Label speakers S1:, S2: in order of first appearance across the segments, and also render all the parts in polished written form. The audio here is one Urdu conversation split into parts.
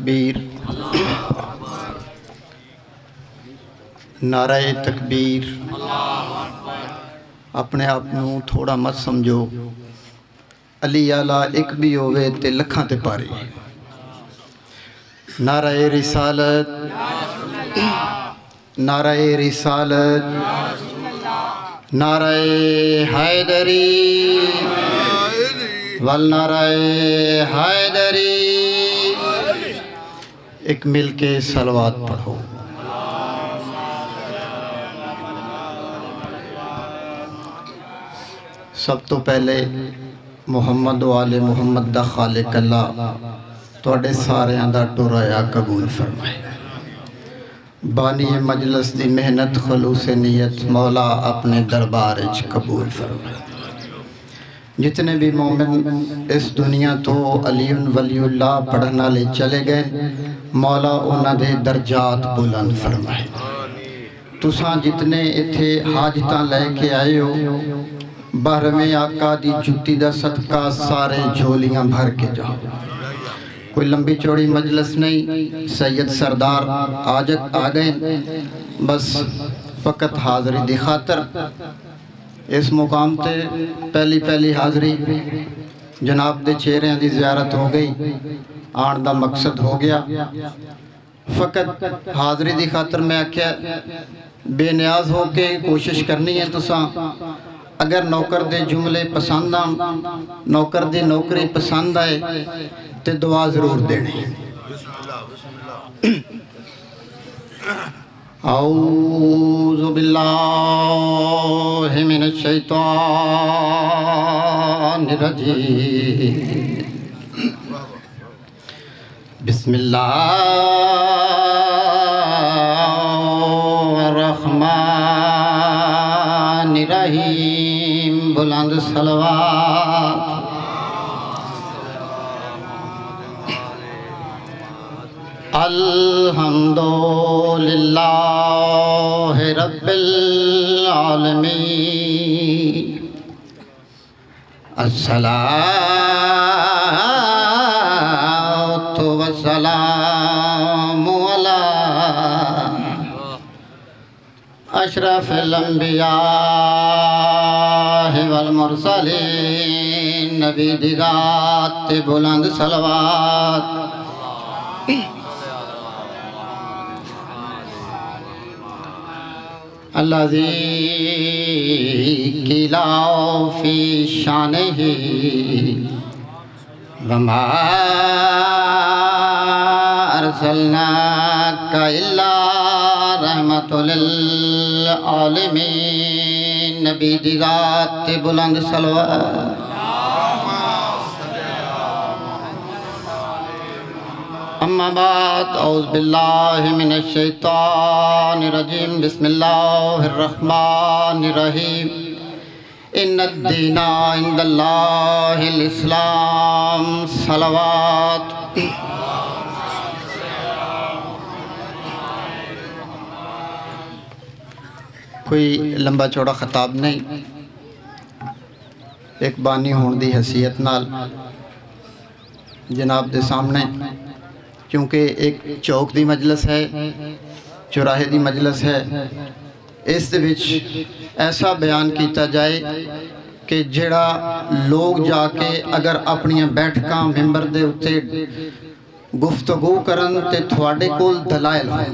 S1: تکبیر، نعرہ تکبیر۔ اپنے آپ نو تھوڑا مت سمجھو، علی آلہ ایک بھی ہوئے تے لکھاں تے پاری۔ نعرہ رسالت، نعرہ رسالت، نعرہ حیدری والنعرہ حیدری۔ ایک مل کے صلوات پڑھو۔ سب تو پہلے محمد و آل محمد دا خالق اللہ توڑے سارے اندر ٹورایا قبول فرمائے۔ بانی مجلس دی محنت خلوص نیت مولا اپنے دربار اچ قبول فرمائے۔ جتنے بھی مومن اس دنیا تو علی ولی اللہ پڑھنا لے چلے گئے، مولا انہاں دے درجات بلند فرمائے۔ تساں جتنے اتھے حاجتاں لے کے آئے ہو، بارہویں آقا دی جتی دا صدقہ سارے جھولیاں بھر کے جاؤ۔ کوئی لمبی چوڑی مجلس نہیں، سید سردار آ گئے، بس فقط حاضری دی خاطر اس مقام تے پہلی حاضری جناب دے چہرے دی زیارت ہو گئی، آن دا مقصد ہو گیا۔ فقط حاضری دی خاطر میں کیا بے نیاز ہو کے کوشش کرنی ہے تساں۔ اگر نوکر دے جملے پسند آن، نوکر دی نوکری پسند آئے تے دعا ضرور دینے۔ اعوذ باللہ من الشیطان الرجیم، بسم اللہ الرحمن الرحیم۔ بلند صلوات۔ الحمدللہ رب العالمین، الصلاة والسلام علی اشرف الانبیاء والمرسلین۔ نبی دی ذات بلند صلوات۔ الذی قیل فی شانہ وما ارسلناک الا رحمت للعالمین۔ نبی دی ذات بلند صلوات۔ اما بعد، اعوذ باللہ من الشیطان الرجیم، بسم اللہ الرحمن الرحیم۔ ان الدین عند اللہ الاسلام۔ صلوات۔ کوئی لمبا چوڑا خطاب نہیں، ایک بانی ہون دی حیثیت نال جناب دے سامنے، کیونکہ ایک چوک دی مجلس ہے، چوراہے دی مجلس ہے، اس دے وچ ایسا بیان کیتا جائے کہ جڑا لوگ جا کے اگر اپنی بیٹھکاں ممبر دے اتے گفتگو کرن تے تھوڑے کول دلائل ہوئے،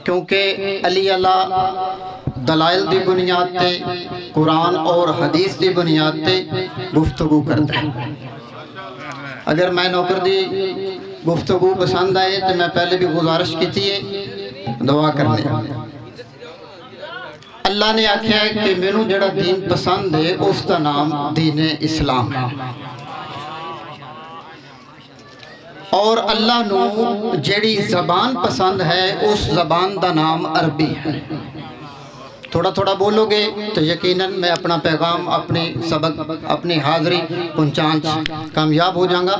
S1: کیونکہ علی اللہ دلائل دی بنیاد تے قرآن اور حدیث دی بنیاد تے گفتگو کرتا ہے۔ اگر میں نوکر دی گفتگو پسند آئے تو میں پہلے بھی گزارش کی تھی دعا کرنے۔ اللہ نے آکھیا ہے کہ مینوں جڑا دین پسند ہے اس کا نام دین اسلام ہے، اور اللہ نو جڑی زبان پسند ہے اس زبان دا نام عربی ہے۔ تھوڑا تھوڑا بولو گے تو یقیناً میں اپنا پیغام، اپنی سبق، اپنی حاضری پہنچان کامیاب ہو جاؤں گا۔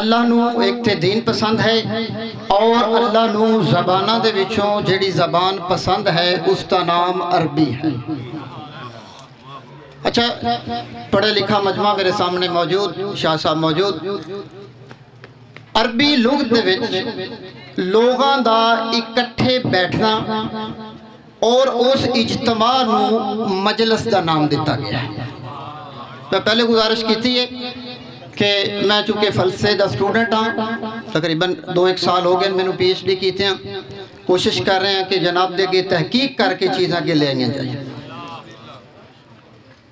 S1: اللہ نو ایک تے دین پسند ہے، اور اللہ نو زبانہ دے وچوں جڑی زبان پسند ہے اس کا نام عربی ہے۔ اچھا، پڑھے لکھا مجمع میرے سامنے موجود، شاہ صاحب موجود، عربی لغت دے وچ لوگاں دا اکٹھے بیٹھنا اور اس اجتماع نو مجلس دا نام دیتا گیا ہے۔ میں پہلے گزارش کی تھی کہ میں چونکہ فلسفے دا سٹوڈنٹ ہاں، تقریباً 2-1 سال ہو گئے میں نے پی ایچ ڈی کی تھی، کوشش کر رہے ہیں کہ جناب دے کے تحقیق کر کے چیزاں کے لے آئیں جائیں۔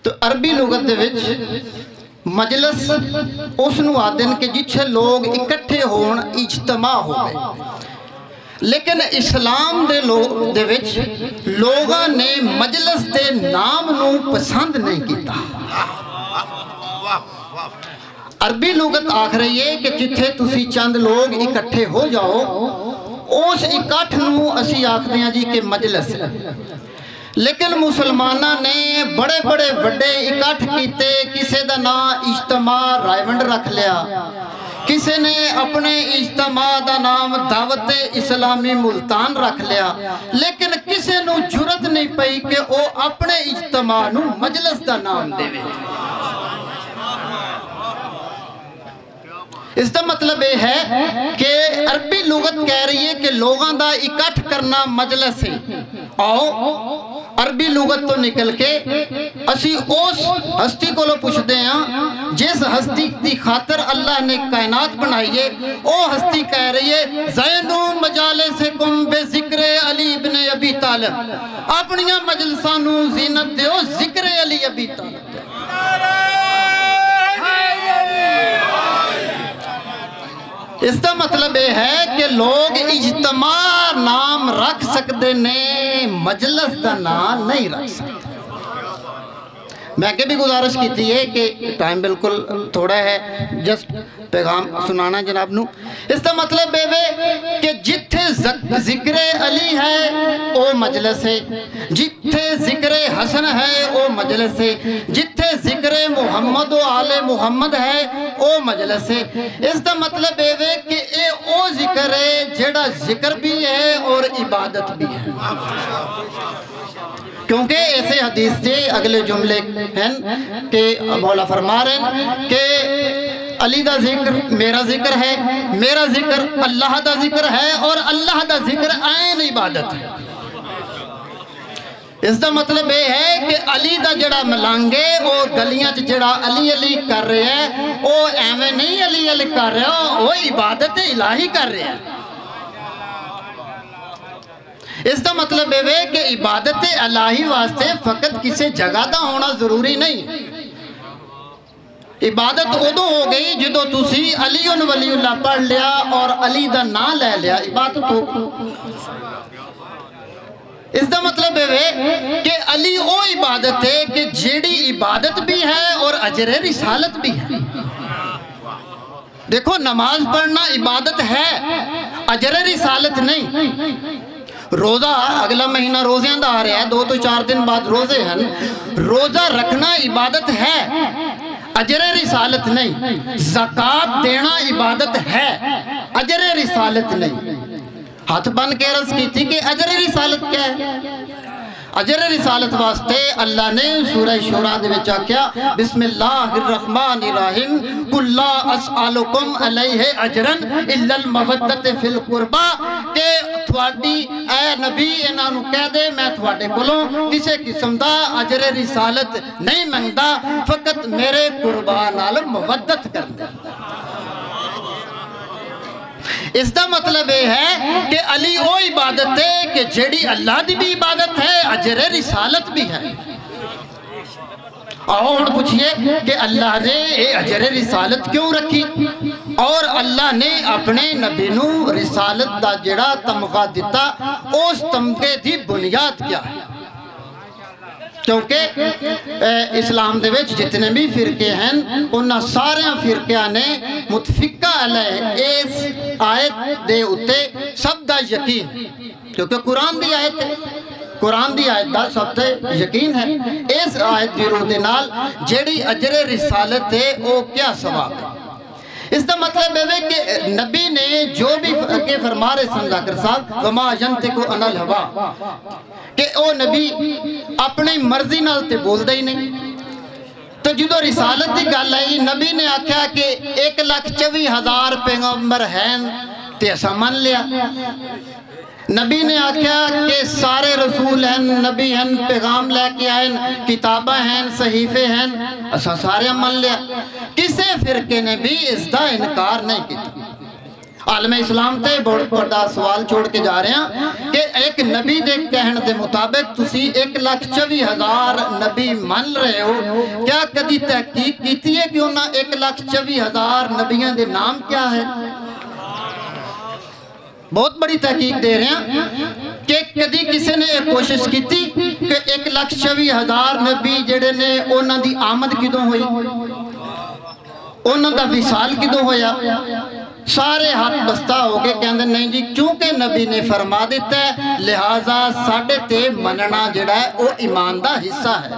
S1: تو عربی لغت دے وچ مجلس اس نو آدن کہ جتھے لوگ اکٹھے ہون اجتماع ہو گئے، لیکن اسلام دے وچ لوگاں نے مجلس دے نام نو پسند نہیں کیتا۔ عربی لغت آکھ رہی ہے کہ جتھے تسی چند لوگ اکٹھے ہو جاؤ، اس اکٹھ نو اسی آکھ دیا جی کہ مجلس ہے۔ لیکن مسلمانہ نے بڑے بڑے وڈے اکٹھ کیتے، کسے دا نا اجتماع رائیونڈ رکھ لیا، کسی نے اپنے اجتماع دا نام دعوت اسلامی ملتان رکھ لیا، لیکن کسی نو جرت نہیں پئی کہ او اپنے اجتماع نو مجلس دا نام دے وے۔ اس دا مطلب یہ ہے کہ عربی لغت کہہ رہی ہے کہ لوگاں دا اکٹھ کرنا مجلس ہے۔ آؤ عربی لغت تو نکل کے اسی اس ہستی کو لو پوچھ دے ہیں جس ہستی کی خاطر اللہ نے کائنات بنائیے، او ہستی کہہ رہی ہے زینو مجالسکم بے ذکر علی ابن ابی طالب، اپنیاں مجلسانو زینت دیو ذکر علی ابی طالب۔ اس کا مطلب یہ ہے کہ لوگ اجتماع نام رکھ سکتے نے، مجلس دا نام نہیں رکھ سکتے۔ میں کہ بھی گزارش کی تھی ہے کہ ٹائم بالکل تھوڑا ہے، جسٹ پیغام سنانا جناب نو۔ اس کا مطلب ہے کہ جتھے ذکر علی ہے او مجلس ہے، جتھے ذکر حسن ہے او مجلس ہے، جتھے ذکر محمد و آل محمد ہے او مجلس ہے۔ اس کا مطلب ہے کہ اے او ذکر ہے جیڑا ذکر بھی ہے اور عبادت بھی ہے، کیونکہ ایسے حدیث سے اگلے جملے ہیں کہ مولا فرما رہے ہیں کہ علی دا ذکر میرا ذکر ہے، میرا ذکر اللہ دا ذکر ہے، اور اللہ دا ذکر عین عبادت ہے۔ اس دا مطلب یہ ہے کہ علی دا جڑا ملانگے او گلیاں جڑا علی علی کر رہے ہیں، او ایویں نہیں علی علی کر رہے ہیں، وہ عبادت الہی کر رہے ہیں۔ اس کا مطلب ہے کہ عبادت الہی واسطے فقط کسی جگہ دا ہونا ضروری نہیں۔ عبادت ادو ہو گئی جدو تسی علی ولی اللہ پڑھ لیا اور علی دا نام لے لیا، عبادت ہو گئی۔ اس کا مطلب ہے کہ علی او عبادت ہے کہ جیڑی عبادت بھی ہے اور اجر رسالت بھی ہے۔ دیکھو نماز پڑھنا عبادت ہے، اجر رسالت نہیں۔ روزہ اگلا مہینہ روزیاں دا آ رہا ہے، 2 to 4 دن بعد روزے ہیں، روزہ رکھنا عبادت ہے، اجر رسالت نہیں۔ زکاة دینا عبادت ہے، اجر رسالت نہیں۔ ہاتھ بن کے عرض کی تھی کہ اجر رسالت کیا ہے؟ اجر رسالت واسطے اللہ نے سورہ شورا دے وچ کیا بسم اللہ الرحمن الرحیم قل لا اسألکم علیہ اجرن الا المودۃ فی القربہ، کہ تھوڑی اے نبی انہاں نوں کہہ دے میں تھوڑے کولوں کسے قسم دا اجر رسالت نہیں منگدا، فقط میرے قربا نال مودت کر دے۔ اس کا مطلب یہ ہے کہ علی او عبادت ہے کہ جیڑی اللہ دی بھی عبادت ہے، اجر رسالت بھی ہے۔ اور پوچھئے کہ اللہ نے اجر رسالت کیوں رکھی، اور اللہ نے اپنے نبی نو رسالت دا جڑا تمغہ دیتا اس تمغے دی بنیاد کیا ہے؟ کیونکہ اسلام دے وچ جتنے بھی فرقے ہیں انہاں سارے فرقیاں نے متفقہ علیہ اس آیت دے اتے سب دا یقین، کیونکہ قرآن دی آیت ہے، قرآن دی آیت دا سب تے یقین ہے۔ اس آیت دی روح دے نال جیڑی اجر رسالت ہے وہ کیا ثواب ہے؟ اس کا مطلب ہے کہ نبی نے جو بھی کہ فرما رہے سن ذاکر صاحب وما ینطق عن الہوا، کہ او نبی اپنی مرضی نال تے بول دے ہی نہیں۔ تو جدو رسالت کی گل آئی نبی نے آکھیا کہ 1,24,000 پیغمبر ہیں تے اسا من لیا. نبی نے آکھیا کہ سارے رسول ہیں نبی ہیں پیغام لے کے آئے کتابہ ہیں صحیفے ہیں اسا سارے من لیا. کسے فرقے نے بھی اس دا انکار نہیں کیتا. عالم اسلام تے بہت بڑا سوال چھوڑ کے جا رہے ہیں کہ ایک نبی دے کہن دے مطابق تسی 1,24,000 نبی من رہے ہو. کیا کدی تحقیق کیتی ہے کہ انہاں 1,24,000 نبیوں دے نام کیا ہے؟ بہت بڑی تحقیق دے رہے ہیں کہ کدی کسی نے ایک کوشش کیتی کہ 1,24,000 نبی جڑے نے انہاں دی آمد کدوں ہوئی، انہاں دا وصال کدوں ہویا؟ سارے ہاتھ بستہ ہو کے کہندے نہیں جی چونکہ نبی نے فرما دیتا ہے لہٰذا ساڑھے تے مننا جڑا ہے وہ ایمان دا حصہ ہے.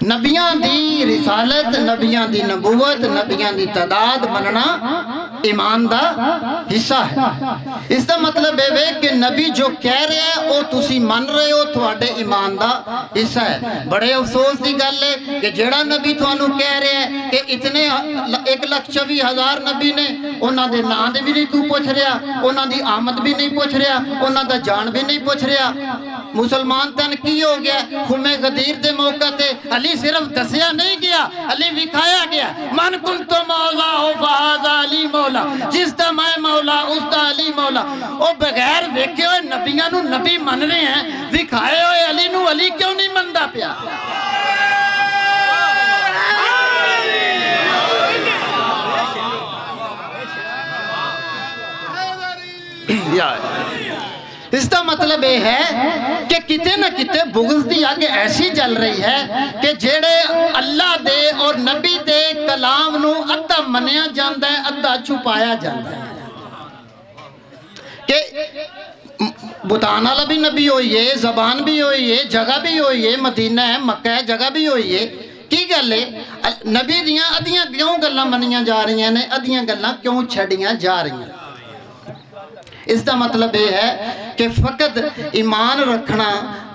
S1: نبیاں دی رسالت نبیاں دی نبوت نبیاں دی تعداد مننا ایمان دا حصہ ہے. اس دا مطلب ہے کہ نبی جو کہہ رہے ہیں وہ تسی من رہے ہو تھوڑے ایمان دا حصہ ہے. بڑے افسوس دی گل ہے کہ جڑا نبی تھانوں کہہ رہے ہیں کہ اتنے 1,24,000 نبی نے انہاں دے نام دے بھی نہیں تو پوچھ رہا انہاں دی آمد بھی نہیں پوچھ رہا انہاں دا جان بھی نہیں پوچھ رہا. مسلمان تن کی ہو گیا خم غدیر دے موقع تے علی صرف دسیا نہیں گیا علی وکھایا گیا من کنتو مولا ہو فہذا علی مولا جس دا میں مولا اس دا علی مولا. او بغیر ویکھے ہوئے نبیاں نو نبی من رہے ہیں وکھائے ہوئے علی نو علی کیوں نہیں مندا پیا؟ اس کا مطلب یہ ہے کہ کتے نہ کتے بغض دی آگے ایسی جل رہی ہے کہ جیڑے اللہ دے اور نبی دے کلام نو ادھا منیا جاندہ ہے ادھا چھپایا جاندہ ہے. کہ بتانا والا بھی نبی ہوئی ہے زبان بھی ہوئی ہے جگہ بھی ہوئی ہے مدینہ ہے مکہ ہے جگہ بھی ہوئی ہے. کی گل ہے نبی دیاں ادھیاں کیوں گلاں منیاں جا رہی ہیں ادھیاں گلاں کیوں چھڑیاں جا رہی ہیں؟ اس کا مطلب یہ ہے کہ فقط ایمان رکھنا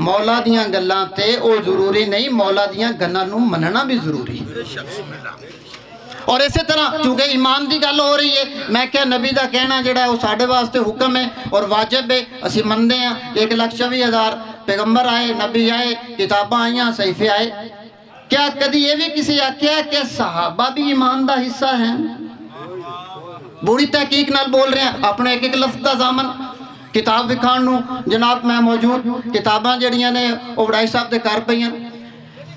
S1: مولا دیاں گلاں تے او ضروری نہیں مولا دیاں گلاں نو مننا بھی ضروری. اور اسی طرح چونکہ ایمان دی گل ہو رہی ہے میں کیا نبی دا کہنا جڑا ہے وہ ساڑھے واسطے حکم ہے اور واجب ہے اسی مندے ہیں. 1,24,000 پیغمبر آئے نبی آئے کتاباں آئیاں صحیفے آئے. کیا کدی یہ بھی کسی آکھیا کہ صحابہ بھی ایمان دا حصہ ہیں؟ بڑی تحقیق نال بول رہے ہیں اپنے ایک لفظ دا زامن کتاب وکھان نو جناب میں موجود کتاباں جڑیاں نے اوڑائی صاحب دے کر پئیاں.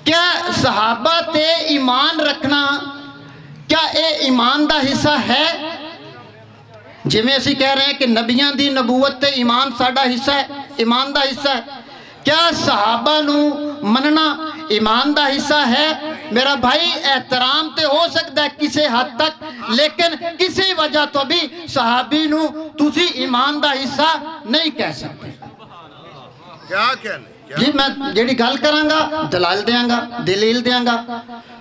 S1: کیا صحابہ تے ایمان رکھنا کیا اے ایمان دا حصہ ہے؟ جی میں اسی کہہ رہے ہیں کہ نبیاں دی نبوت تے ایمان ساڑا حصہ ہے ایمان دا حصہ ہے. کیا صحابہ نو مننا ایمان دا حصہ ہے؟ میرا بھائی احترام تے ہو سکتا ہے کسی حد تک لیکن کسی وجہ تو بھی صحابی نو تسی ایمان دا حصہ نہیں کہہ سکتے.
S2: کیا کہنے
S1: جی میں جیڑی گل کروں گا دلائل دیاں گا دلیل دیاں گا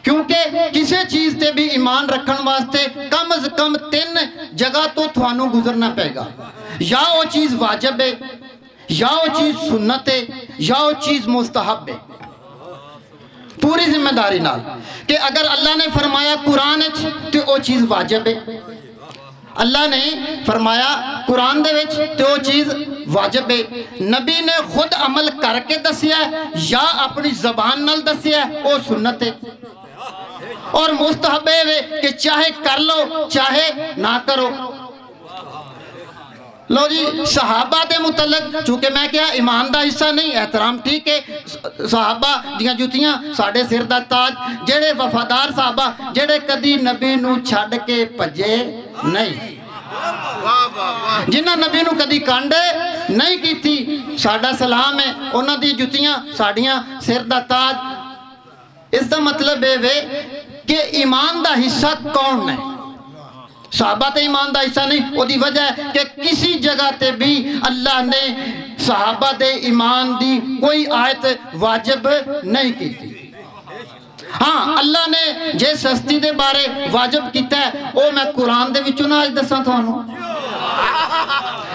S1: کیونکہ کسی چیز تے بھی ایمان رکھن واسطے کم از کم 3 جگہ تو تھوانوں گزرنا پے گا. یا وہ چیز واجب ہے یا وہ چیز سنت ہے یا وہ چیز مستحب ہے. پوری ذمہ داری نال کہ اگر اللہ نے فرمایا قرآن تو وہ چیز واجب ہے اللہ نے فرمایا قرآن دے وچ تو وہ چیز واجب ہے. نبی نے خود عمل کر کے دسیا ہے یا اپنی زبان نال دسیا ہے وہ سنت ہے. اور مستحب ہے کہ چاہے کر لو چاہے نہ کرو. لو جی صحابہ دے متعلق چونکہ میں کیا ایمان دا حصہ نہیں احترام ٹھیک ہے صحابہ دیاں جوتیاں ساڑھے سر دا تاج جڑے وفادار صحابہ جڑے کدی نبی نو چھڑ کے پجے نہیں جنہ نبی نو کدی کانڈے نہیں کی تھی ساڑھا سلام ہے انہ دی جوتیاں ساڑھیاں سر دا تاج. اس دا مطلب ہے کہ ایمان دا حصہ کون ہے؟ صحابہ تے ایمان دا حصہ نہیں. وہ دی وجہ ہے کہ کسی جگہ تے بھی اللہ نے صحابہ دے ایمان دی کوئی آیت واجب نہیں کی تھی. ہاں اللہ نے جے سستی دے بارے واجب کیتا ہے وہ میں قرآن دے وچوں نہ آج دساں تھانوں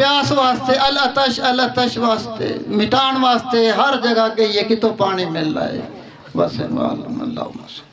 S1: پیاس واسطے الاتش واسطے مٹان واسطے ہر جگہ گئی ہے کہ تو پانی مل رہا ہے بس اللہ